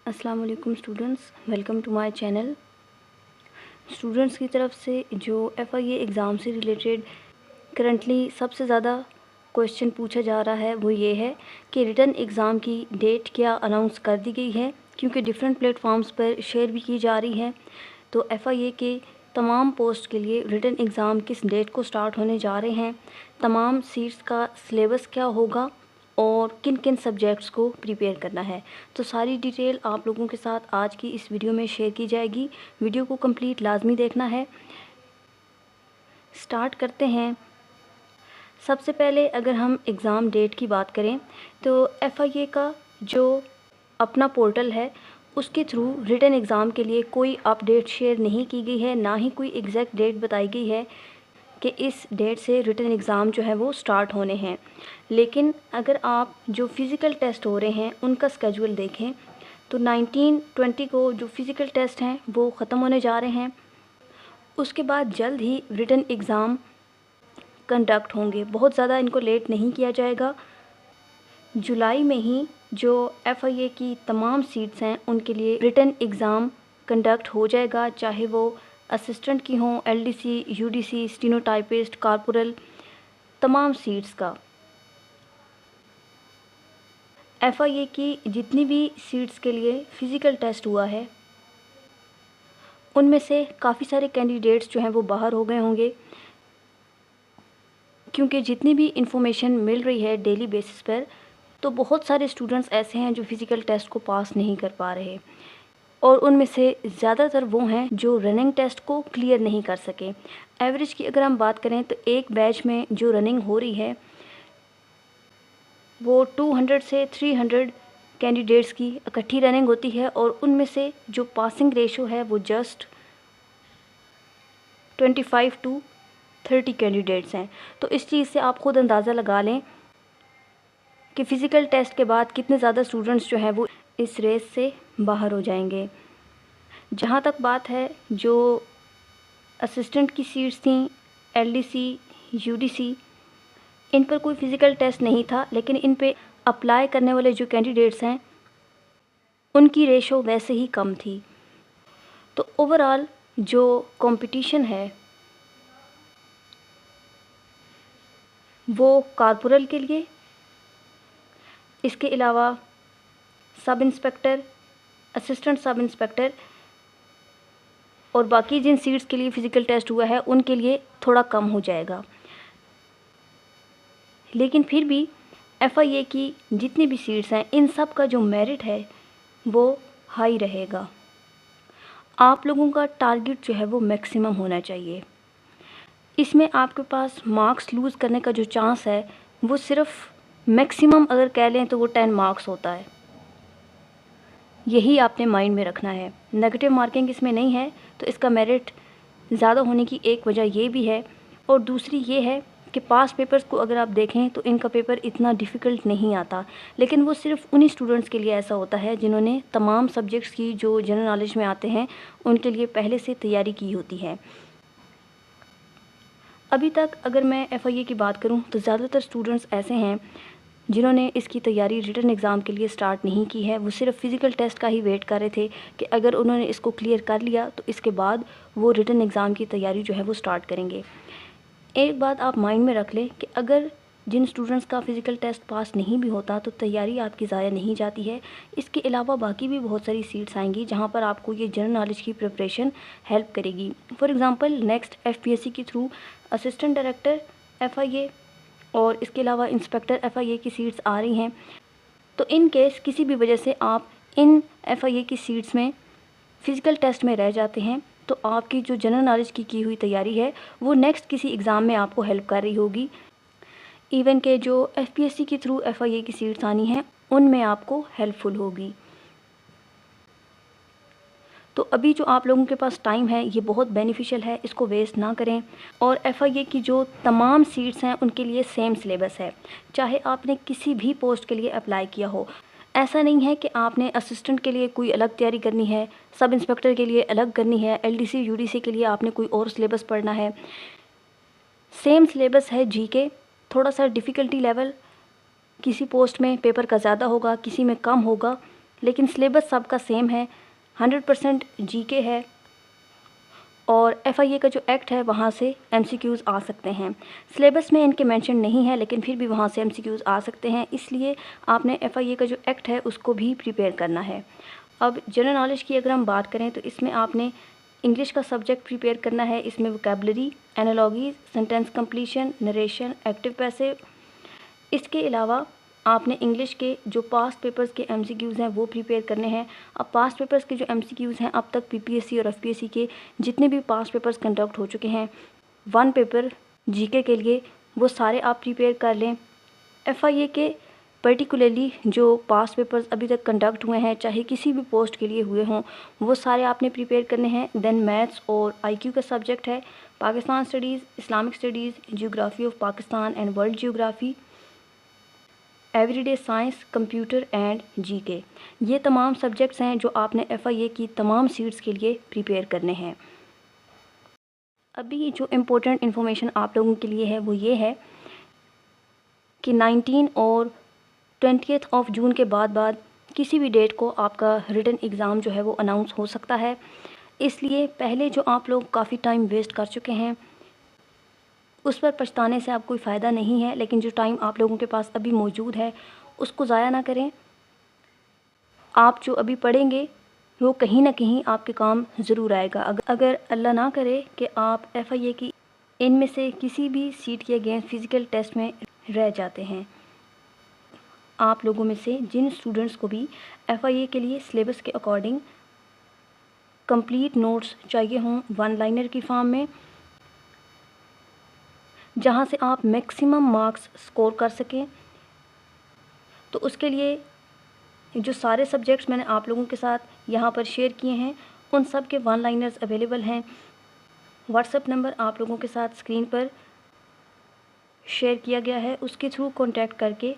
अस्सलाम वालेकुम students, welcome to my channel. Students की तरफ से जो FIA एग्ज़ाम से रिलेटेड करंटली सबसे ज़्यादा क्वेश्चन पूछा जा रहा है वो ये है कि रिटन एग्ज़ाम की डेट क्या अनाउंस कर दी गई है, क्योंकि डिफरेंट प्लेटफॉर्म्स पर शेयर भी की जा रही है। तो FIA के तमाम पोस्ट के लिए रिटन एग्ज़ाम किस डेट को स्टार्ट होने जा रहे हैं, तमाम सीट्स का सिलेबस क्या होगा और किन किन सब्जेक्ट्स को प्रिपेयर करना है, तो सारी डिटेल आप लोगों के साथ आज की इस वीडियो में शेयर की जाएगी। वीडियो को कंप्लीट लाजमी देखना है। स्टार्ट करते हैं। सबसे पहले अगर हम एग्ज़ाम डेट की बात करें तो FIA का जो अपना पोर्टल है उसके थ्रू रिटन एग्ज़ाम के लिए कोई अपडेट शेयर नहीं की गई है, ना ही कोई एग्जैक्ट डेट बताई गई है कि इस डेट से रिटन एग्ज़ाम जो है वो स्टार्ट होने हैं। लेकिन अगर आप जो फ़िज़िकल टेस्ट हो रहे हैं उनका स्केड्यूल देखें तो 19-20 को जो फ़िज़िकल टेस्ट हैं वो ख़त्म होने जा रहे हैं। उसके बाद जल्द ही रिटन एग्ज़ाम कंडक्ट होंगे, बहुत ज़्यादा इनको लेट नहीं किया जाएगा। जुलाई में ही जो FIA की तमाम सीट्स हैं उनके लिए रिटन एग्ज़ाम कंडक्ट हो जाएगा, चाहे वो असिस्टेंट की हों, LDC, UDC, स्टीनोटाइपिस्ट, कॉर्पोरल, तमाम सीट्स का। FIA की जितनी भी सीट्स के लिए फ़िज़िकल टेस्ट हुआ है उनमें से काफ़ी सारे कैंडिडेट्स जो हैं वो बाहर हो गए होंगे, क्योंकि जितनी भी इंफॉर्मेशन मिल रही है डेली बेसिस पर, तो बहुत सारे स्टूडेंट्स ऐसे हैं जो फ़िज़िकल टेस्ट को पास नहीं कर पा रहे और उनमें से ज़्यादातर वो हैं जो रनिंग टेस्ट को क्लियर नहीं कर सके। एवरेज की अगर हम बात करें तो एक बैच में जो रनिंग हो रही है वो 200 से 300 कैंडिडेट्स की इकट्ठी रनिंग होती है और उनमें से जो पासिंग रेशो है वो जस्ट 25-30 कैंडिडेट्स हैं। तो इस चीज़ से आप ख़ुद अंदाज़ा लगा लें कि फ़िज़िकल टेस्ट के बाद कितने ज़्यादा स्टूडेंट्स जो हैं वो इस रेस से बाहर हो जाएंगे। जहाँ तक बात है जो असिस्टेंट की सीट्स थी, LDC, UDC, इन पर कोई फ़िज़िकल टेस्ट नहीं था, लेकिन इन पे अप्लाई करने वाले जो कैंडिडेट्स हैं उनकी रेशो वैसे ही कम थी। तो ओवरऑल जो कंपटीशन है वो कॉर्पोरल के लिए, इसके अलावा sub inspector, assistant sub inspector और बाकी जिन सीट्स के लिए फ़िज़िकल टेस्ट हुआ है उनके लिए थोड़ा कम हो जाएगा। लेकिन फिर भी FIA की जितनी भी सीट्स हैं इन सब का जो मेरिट है वो हाई रहेगा। आप लोगों का टारगेट जो है वो मैक्सिमम होना चाहिए। इसमें आपके पास मार्क्स लूज़ करने का जो चांस है वो सिर्फ मैक्सिमम अगर कह लें तो वो 10 मार्क्स होता है। यही आपने माइंड में रखना है। नेगेटिव मार्किंग इसमें नहीं है, तो इसका मेरिट ज़्यादा होने की एक वजह ये भी है और दूसरी ये है कि पास पेपर्स को अगर आप देखें तो इनका पेपर इतना डिफ़िकल्ट नहीं आता, लेकिन वो सिर्फ उन्हीं स्टूडेंट्स के लिए ऐसा होता है जिन्होंने तमाम सब्जेक्ट्स की जो जनरल नॉलेज में आते हैं उनके लिए पहले से तैयारी की होती है। अभी तक अगर मैं FIA की बात करूं तो ज़्यादातर स्टूडेंट्स ऐसे हैं जिन्होंने इसकी तैयारी रिटन एग्ज़ाम के लिए स्टार्ट नहीं की है। वो सिर्फ फ़िज़िकल टेस्ट का ही वेट कर रहे थे कि अगर उन्होंने इसको क्लियर कर लिया तो इसके बाद वो रिटन एग्ज़ाम की तैयारी जो है वो स्टार्ट करेंगे। एक बात आप माइंड में रख लें कि अगर जिन स्टूडेंट्स का फ़िज़िकल टेस्ट पास नहीं भी होता तो तैयारी आपकी ज़ाया नहीं जाती है। इसके अलावा बाकी भी बहुत सारी सीट्स आएंगी जहाँ पर आपको ये जनरल नॉलेज की प्रिपरेशन हेल्प करेगी। फॉर एग्ज़ाम्पल नेक्स्ट FPSC के थ्रू असिस्टेंट डायरेक्टर FIA और इसके अलावा इंस्पेक्टर FIA की सीट्स आ रही हैं। तो इन केस किसी भी वजह से आप इन FIA की सीट्स में फ़िज़िकल टेस्ट में रह जाते हैं तो आपकी जो जनरल नॉलेज की हुई तैयारी है वो नेक्स्ट किसी एग्ज़ाम में आपको हेल्प कर रही होगी। इवन के जो FPSC के थ्रू FIA की सीट्स आनी हैं उनमें आपको हेल्पफुल होगी। तो अभी जो आप लोगों के पास टाइम है ये बहुत बेनिफिशियल है, इसको वेस्ट ना करें। और FIA की जो तमाम सीट्स हैं उनके लिए सेम सिलेबस है, चाहे आपने किसी भी पोस्ट के लिए अप्लाई किया हो। ऐसा नहीं है कि आपने असिस्टेंट के लिए कोई अलग तैयारी करनी है, सब इंस्पेक्टर के लिए अलग करनी है, LDC UDC के लिए आपने कोई और सिलेबस पढ़ना है। सेम सिलेबस है GK, थोड़ा सा डिफ़िकल्टी लेवल किसी पोस्ट में पेपर का ज़्यादा होगा, किसी में कम होगा, लेकिन सिलेबस सबका सेम है, 100% जीके है और एफआईए का जो एक्ट है वहाँ से एमसीक्यूज़ आ सकते हैं। सिलेबस में इनके मेंशन नहीं है लेकिन फिर भी वहाँ से एमसीक्यूज़ आ सकते हैं, इसलिए आपने एफआईए का जो एक्ट है उसको भी प्रिपेयर करना है। अब जनरल नॉलेज की अगर हम बात करें तो इसमें आपने इंग्लिश का सब्जेक्ट प्रिपेयर करना है। इसमें vocabulary, analogies, sentence completion, narration, active passive. इसके अलावा आपने इंग्लिश के जो पास्ट पेपर्स के एमसीक्यूज़ हैं वो प्रिपेयर करने हैं। अब पास्ट पेपर्स के जो एमसीक्यूज़ हैं, अब तक पीपीएससी और एफपीएससी के जितने भी पास्ट पेपर्स कंडक्ट हो चुके हैं 1 पेपर जीके के लिए, वो सारे आप प्रिपेयर कर लें। एफआईए के पर्टिकुलरली जो पास्ट पेपर्स अभी तक कंडक्ट हुए हैं, चाहे किसी भी पोस्ट के लिए हुए हों, वो सारे आपने प्रिपेयर करने हैं। देन मैथ्स और आईक्यू का सब्जेक्ट है, Pakistan studies, Islamic studies, geography of Pakistan and world geography, everyday science, computer and GK. ये तमाम सब्जेक्ट्स हैं जो आपने एफआईए की तमाम सीट्स के लिए प्रिपेयर करने हैं। अभी जो इम्पोर्टेंट इन्फॉर्मेशन आप लोगों के लिए है वो ये है कि 19 और 20 ऑफ जून के बाद किसी भी डेट को आपका रिटन एग्ज़ाम जो है वो अनाउंस हो सकता है। इसलिए पहले जो आप लोग काफ़ी टाइम वेस्ट कर चुके हैं उस पर पछताने से अब कोई फ़ायदा नहीं है, लेकिन जो टाइम आप लोगों के पास अभी मौजूद है उसको ज़ाया ना करें। आप जो अभी पढ़ेंगे वो कहीं ना कहीं आपके काम ज़रूर आएगा। अगर अल्लाह ना करे कि आप एफआईए की इनमें से किसी भी सीट के अगेंस्ट फ़िज़िकल टेस्ट में रह जाते हैं, आप लोगों में से जिन स्टूडेंट्स को भी एफआईए के लिए सिलेबस के अकॉर्डिंग कंप्लीट नोट्स चाहिए हों 1 लाइनर की फॉर्म में, जहां से आप मैक्सिमम मार्क्स स्कोर कर सकें, तो उसके लिए जो सारे सब्जेक्ट्स मैंने आप लोगों के साथ यहाँ पर शेयर किए हैं उन सब के 1 लाइनर्स अवेलेबल हैं। व्हाट्सएप नंबर आप लोगों के साथ स्क्रीन पर शेयर किया गया है, उसके थ्रू कॉन्टैक्ट करके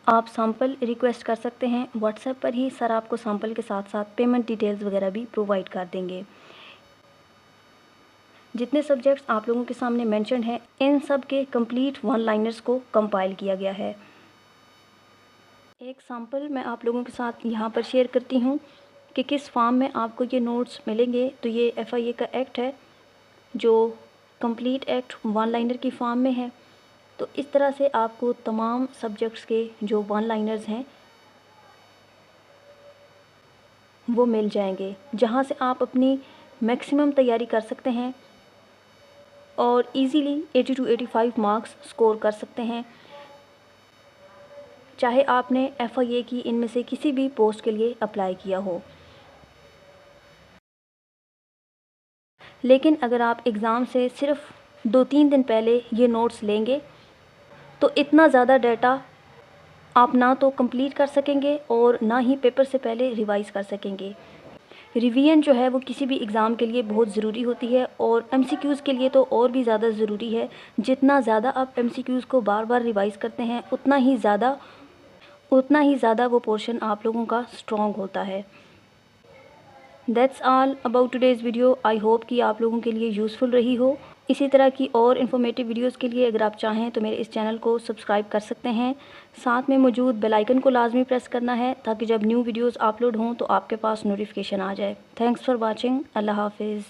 आप सैम्पल रिक्वेस्ट कर सकते हैं। व्हाट्सएप पर ही सर आपको सैम्पल के साथ साथ पेमेंट डिटेल्स वगैरह भी प्रोवाइड कर देंगे। जितने सब्जेक्ट्स आप लोगों के सामने मेंशन हैं इन सब के कंप्लीट 1 लाइनर्स को कंपाइल किया गया है। एक सैम्पल मैं आप लोगों के साथ यहाँ पर शेयर करती हूँ कि किस फॉर्म में आपको ये नोट्स मिलेंगे। तो ये एफआईए का एक्ट है जो कंप्लीट एक्ट 1 लाइनर की फॉर्म में है। तो इस तरह से आपको तमाम सब्जेक्ट्स के जो 1 लाइनर्स हैं वो मिल जाएंगे, जहाँ से आप अपनी मैक्सिमम तैयारी कर सकते हैं और इजीली 80 to 85 मार्क्स स्कोर कर सकते हैं, चाहे आपने एफआईए की इनमें से किसी भी पोस्ट के लिए अप्लाई किया हो। लेकिन अगर आप एग्ज़ाम से सिर्फ 2-3 दिन पहले ये नोट्स लेंगे तो इतना ज़्यादा डाटा आप ना तो कंप्लीट कर सकेंगे और ना ही पेपर से पहले रिवाइज़ कर सकेंगे। रिवीजन जो है वो किसी भी एग्ज़ाम के लिए बहुत ज़रूरी होती है और एमसीक्यूज़ के लिए तो और भी ज़्यादा ज़रूरी है। जितना ज़्यादा आप एमसीक्यूज़ को बार बार रिवाइज़ करते हैं उतना ही ज़्यादा वो पोर्शन आप लोगों का स्ट्रॉन्ग होता है। That's all about today's video. I hope कि आप लोगों के लिए यूज़फुल रही हो। इसी तरह की और इन्फॉर्मेटिव वीडियोस के लिए अगर आप चाहें तो मेरे इस चैनल को सब्सक्राइब कर सकते हैं। साथ में मौजूद बेल आइकन को लाजमी प्रेस करना है ताकि जब न्यू वीडियोस अपलोड हों तो आपके पास नोटिफिकेशन आ जाए। Thanks for watching. अल्लाह हाफिज़।